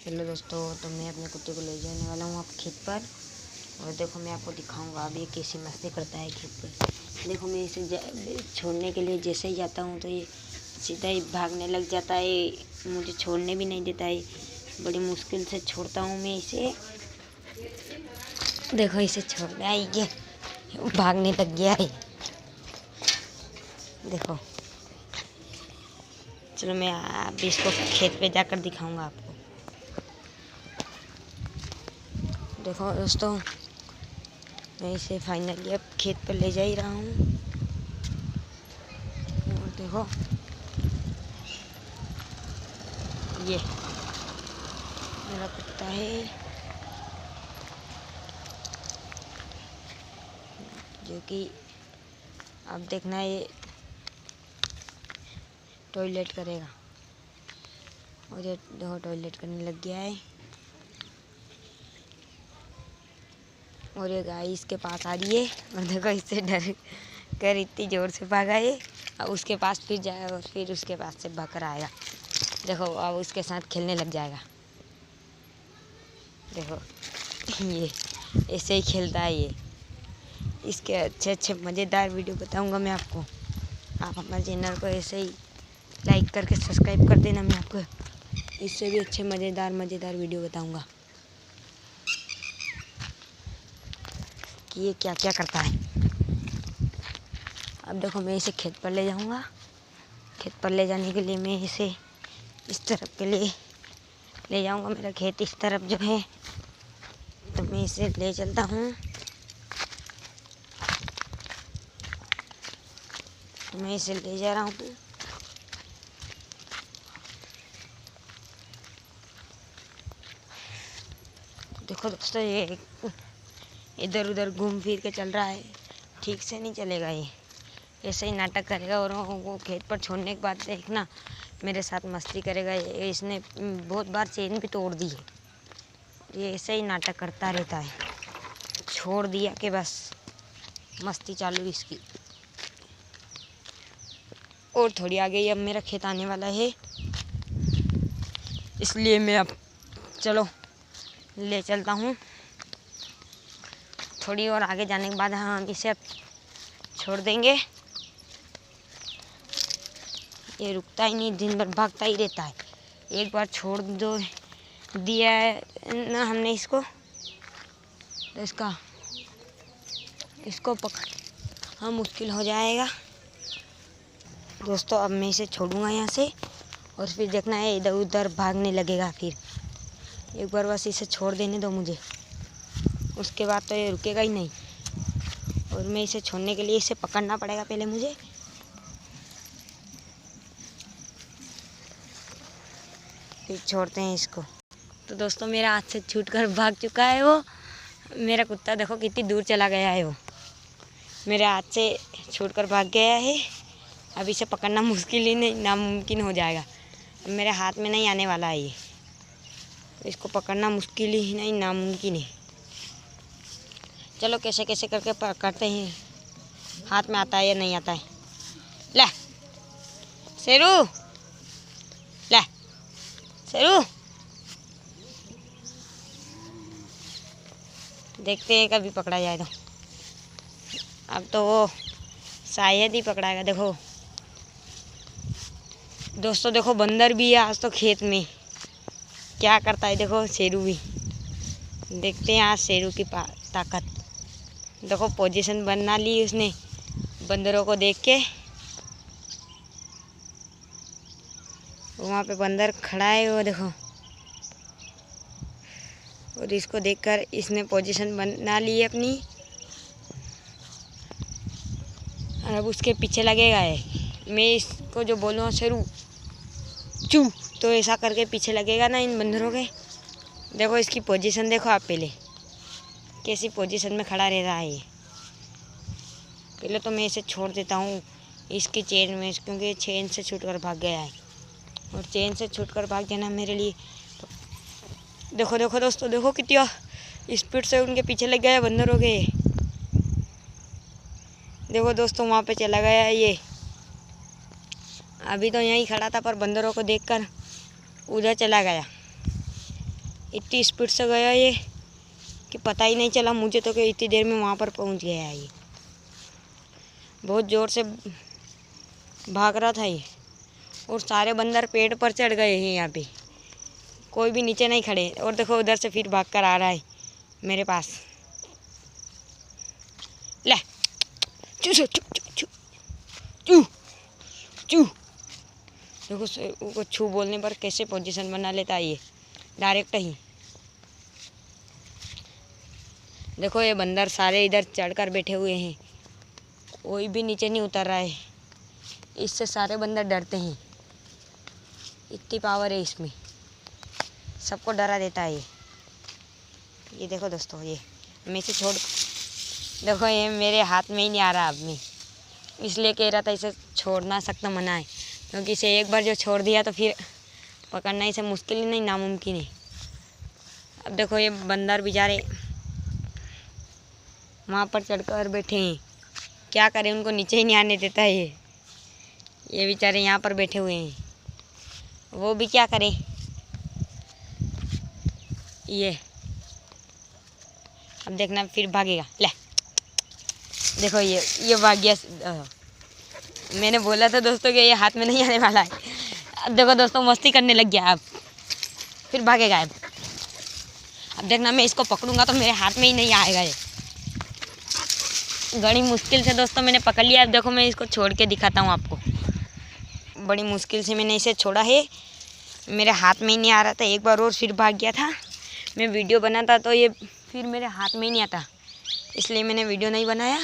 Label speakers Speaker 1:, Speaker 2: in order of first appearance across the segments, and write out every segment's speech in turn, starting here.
Speaker 1: Hello दोस्तों, तो मैं अपने कुत्ते को ले जाने वाला हूँ आप खेत पर। और देखो मैं आपको दिखाऊंगा अब ये कैसी मस्ती करता है खेत पर। देखो मैं इसे छोड़ने के लिए जैसे ही जाता हूँ तो ये सीधा ही भागने लग जाता है, मुझे छोड़ने भी नहीं देता है। बड़ी मुश्किल से छोड़ता हूँ मैं इसे। देखो इसे छोड़ दिया, ये भागने लग गया है। देखो चलो मैं अब इसको खेत पे जाकर दिखाऊंगा आपको। देखो दोस्तों, मैं इसे फाइनली अब खेत पर ले जा ही रहा हूँ। और देखो ये मेरा कुत्ता है जो कि अब देखना ये टॉयलेट करेगा। और ये देखो टॉयलेट करने लग गया है। और ये गाय इसके पास आ रही है और देखो इससे डर कर इतनी ज़ोर से भागा है। अब उसके पास फिर जाएगा और फिर उसके पास से भाग कर आएगा। देखो अब उसके साथ खेलने लग जाएगा। देखो ये ऐसे ही खेलता है ये। इसके अच्छे अच्छे मज़ेदार वीडियो बताऊंगा मैं आपको। आप हमारे चैनल को ऐसे ही लाइक करके सब्सक्राइब कर देना। मैं आपको इससे भी अच्छे मज़ेदार वीडियो बताऊंगा कि ये क्या क्या करता है। अब देखो मैं इसे खेत पर ले जाऊंगा। खेत पर ले जाने के लिए मैं इसे इस तरफ के लिए ले जाऊंगा। मेरा खेत इस तरफ जो है, तो मैं इसे ले चलता हूँ। तो मैं इसे ले जा रहा हूँ। देखो दोस्तों, ये इधर उधर घूम फिर के चल रहा है, ठीक से नहीं चलेगा ये। ऐसे ही नाटक करेगा और वो खेत पर छोड़ने के बाद देखना मेरे साथ मस्ती करेगा। इसने बहुत बार चेन भी तोड़ दी है। ये ऐसे ही नाटक करता रहता है। छोड़ दिया कि बस मस्ती चालू इसकी। और थोड़ी आगे अब मेरा खेत आने वाला है, इसलिए मैं अब चलो ले चलता हूँ। थोड़ी और आगे जाने के बाद हम इसे अब छोड़ देंगे। ये रुकता ही नहीं, दिन भर भागता ही रहता है। एक बार छोड़ दो दिया है ना हमने इसको, तो इसको पकड़ना मुश्किल हो जाएगा। दोस्तों अब मैं इसे छोड़ूंगा यहाँ से और फिर देखना है इधर उधर भागने लगेगा। फिर एक बार बस इसे छोड़ देने दो मुझे, उसके बाद तो ये रुकेगा ही नहीं। और मैं इसे छोड़ने के लिए इसे पकड़ना पड़ेगा पहले मुझे। फिर छोड़ते हैं इसको। तो दोस्तों मेरा हाथ से छूटकर भाग चुका है वो। मेरा कुत्ता देखो कितनी दूर चला गया है। वो मेरे हाथ से छूटकर भाग गया है। अब इसे पकड़ना मुश्किल ही नहीं, नामुमकिन हो जाएगा। अब मेरे हाथ में नहीं आने वाला है ये, तो इसको पकड़ना मुश्किल ही नहीं, नामुमकिन है। चलो कैसे कैसे करके पकड़ते हैं, हाथ में आता है या नहीं आता है। ले शेरू, ले शेरू, देखते हैं कभी पकड़ा जाए तो। अब तो वो शायद ही पकड़ाएगा। देखो दोस्तों, देखो बंदर भी है आज तो खेत में, क्या करता है देखो शेरू भी। देखते हैं आज शेरू की ताकत। देखो पोजीशन बना ली उसने बंदरों को देख के। वहाँ पे बंदर खड़ा है वो देखो, और इसको देखकर इसने पोजीशन बना ली है अपनी। अब उसके पीछे लगेगा है। मैं इसको जो बोलूँ शेरू चू, तो ऐसा करके पीछे लगेगा ना इन बंदरों के। देखो इसकी पोजीशन देखो आप, पहले कैसी पोजीशन में खड़ा रह रहा है ये। पहले तो मैं इसे छोड़ देता हूँ इसकी चेन में, क्योंकि चेन से छूटकर भाग गया है। और चेन से छूटकर भाग जाना मेरे लिए तो देखो देखो दोस्तों, देखो कितनी स्पीड से उनके पीछे लग गया बंदरों के। देखो दोस्तों वहाँ पे चला गया है ये। अभी तो यहीं खड़ा था पर बंदरों को देखकर उधर चला गया। इतनी स्पीड से गया ये कि पता ही नहीं चला मुझे तो कि इतनी देर में वहाँ पर पहुँच गया है। ये बहुत ज़ोर से भाग रहा था ये, और सारे बंदर पेड़ पर चढ़ गए हैं। यहाँ पे कोई भी नीचे नहीं खड़े। और देखो उधर से फिर भाग कर आ रहा है मेरे पास। ले चू चू चू चू चू। देखो वो छू बोलने पर कैसे पोजीशन बना लेता है ये डायरेक्ट ही। देखो ये बंदर सारे इधर चढ़कर बैठे हुए हैं, कोई भी नीचे नहीं उतर रहा है। इससे सारे बंदर डरते हैं, इतनी पावर है इसमें, सबको डरा देता है ये देखो दोस्तों, ये मैं इसे छोड़, देखो ये मेरे हाथ में ही नहीं आ रहा अब। मैं इसलिए कह रहा था इसे छोड़ना सख्त मना है, क्योंकि इसे एक बार जो छोड़ दिया तो फिर पकड़ना इसे मुश्किल ही नहीं, नामुमकिन है। अब देखो ये बंदर बेचारे वहाँ पर चढ़कर बैठे हैं, क्या करें, उनको नीचे ही नहीं आने देता है ये बेचारे यहाँ पर बैठे हुए हैं। वो भी क्या करें, ये अब देखना फिर भागेगा। ले देखो ये भाग गया। मैंने बोला था दोस्तों कि ये हाथ में नहीं आने वाला है। अब देखो दोस्तों मस्ती करने लग गया, अब फिर भागेगा। अब देखना मैं इसको पकड़ूंगा तो मेरे हाथ में ही नहीं आएगा ये। बड़ी मुश्किल से दोस्तों मैंने पकड़ लिया। अब देखो मैं इसको छोड़ के दिखाता हूँ आपको। बड़ी मुश्किल से मैंने इसे छोड़ा है, मेरे हाथ में ही नहीं आ रहा था। एक बार और फिर भाग गया था। मैं वीडियो बनाता तो ये फिर मेरे हाथ में ही नहीं आता, इसलिए मैंने वीडियो नहीं बनाया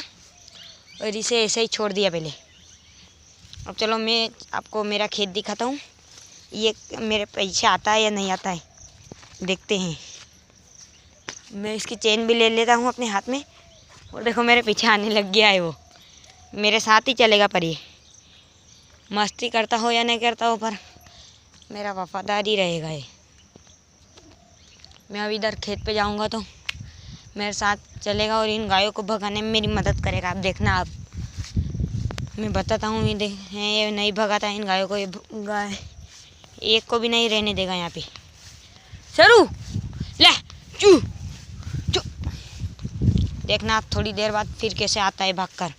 Speaker 1: और इसे ऐसे ही छोड़ दिया पहले। अब चलो मैं आपको मेरा खेत दिखाता हूँ, ये मेरे पीछे आता है या नहीं आता है, देखते हैं। मैं इसकी चेन भी ले लेता हूँ अपने हाथ में। और देखो मेरे पीछे आने लग गया है, वो मेरे साथ ही चलेगा। पर ये मस्ती करता हो या नहीं करता हो, पर मेरा वफादार ही रहेगा ये। मैं अब इधर खेत पे जाऊंगा तो मेरे साथ चलेगा और इन गायों को भगाने में मेरी मदद करेगा। आप देखना, आप मैं बताता हूँ। ये नहीं भगाता इन गायों को, ये गाय एक को भी नहीं रहने देगा यहाँ पे। सरू ले चू चू। देखना आप थोड़ी देर बाद फिर कैसे आता है भागकर।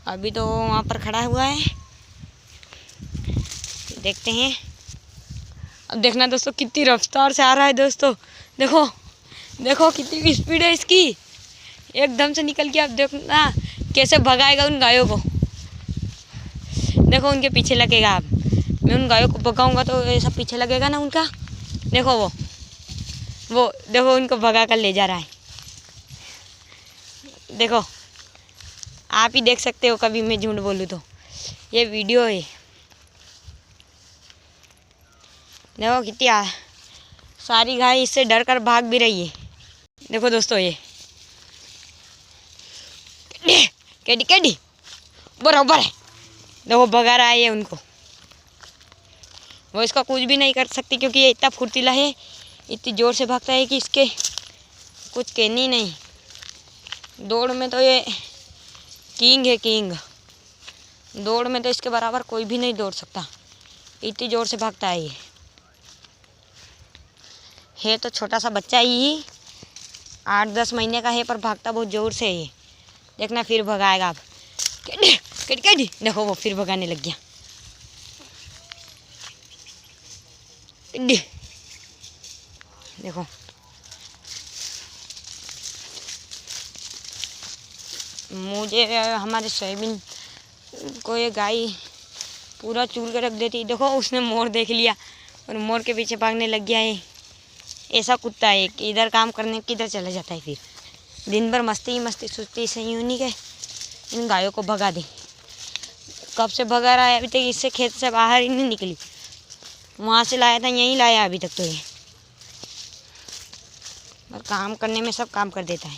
Speaker 1: अभी तो वहाँ पर खड़ा हुआ है, देखते हैं। अब देखना दोस्तों कितनी रफ्तार से आ रहा है दोस्तों। देखो देखो कितनी स्पीड है इसकी, एकदम से निकल के। अब देखना कैसे भगाएगा उन गायों को। देखो उनके पीछे लगेगा। अब मैं उन गायों को भगाऊंगा तो ऐसा पीछे लगेगा ना उनका। देखो वो देखो उनको भगा कर ले जा रहा है। देखो आप ही देख सकते हो, कभी मैं झूठ बोलूँ तो। ये वीडियो है, देखो कितनी सारी गाय इससे डर कर भाग भी रही है। देखो दोस्तों ये कैडी कैडी बराबर है। देखो भगा रहा है ये उनको। वो इसका कुछ भी नहीं कर सकती, क्योंकि ये इतना फुर्तीला है, इतनी ज़ोर से भागता है कि इसके कुछ कहने ही नहीं। दौड़ में तो ये किंग है, किंग। दौड़ में तो इसके बराबर कोई भी नहीं दौड़ सकता, इतनी ज़ोर से भागता है ये। है तो छोटा सा बच्चा ही, 8-10 महीने का है, पर भागता बहुत ज़ोर से है ये। देखना फिर भगाएगा आप। कैडी कैडी देखो वो फिर भगाने लग गया। देखो मुझे हमारे सोयाबीन को ये गाय पूरा चूर के रख देती। देखो उसने मोर देख लिया और मोर के पीछे भागने लग गया है। ऐसा कुत्ता है कि इधर काम करने किधर चला जाता है, फिर दिन भर मस्ती ही मस्ती सुस्ती से यूँ नहीं के इन गायों को भगा दे। कब से भगा रहा है, अभी तक इससे खेत से बाहर ही नहीं निकली। वहाँ से लाया था, यहीं लाया अभी तक तो ये। और काम करने में सब काम कर देता है।